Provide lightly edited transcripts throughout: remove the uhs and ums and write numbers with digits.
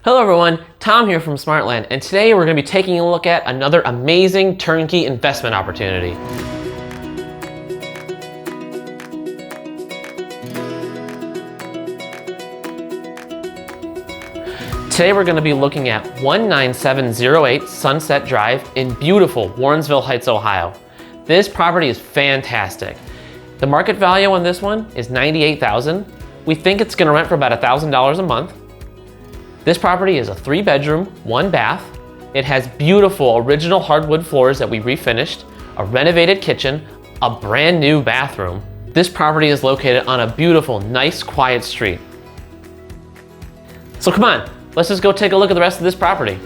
Hello everyone, Tom here from Smartland, and today we're going to be taking a look at another amazing turnkey investment opportunity. Today we're going to be looking at 19708 Sunset Drive in beautiful Warrensville Heights, Ohio. This property is fantastic. The market value on this one is $98,000. We think it's going to rent for about $1,000 a month. This property is a 3-bedroom, 1-bath. It has beautiful original hardwood floors that we refinished, a renovated kitchen, a brand new bathroom. This property is located on a beautiful, nice, quiet street. So come on, let's just go take a look at the rest of this property.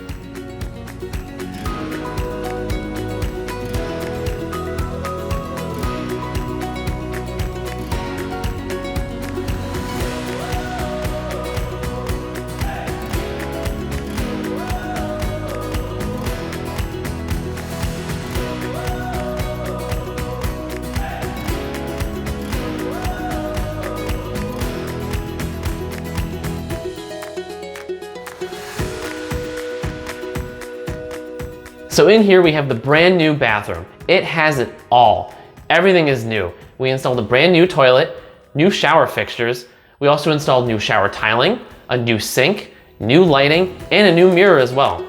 So in here we have the brand new bathroom. It has it all. Everything is new. We installed a brand new toilet, new shower fixtures. We also installed new shower tiling, a new sink, new lighting, and a new mirror as well.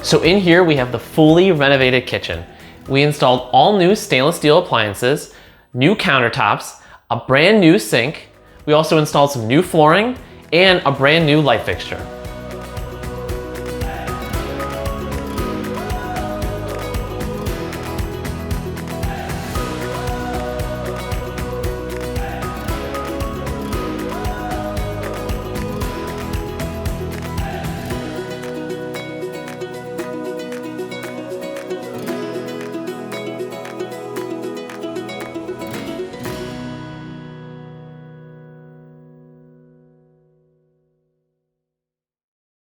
So in here we have the fully renovated kitchen. We installed all new stainless steel appliances, new countertops, a brand new sink. We also installed some new flooring and a brand new light fixture.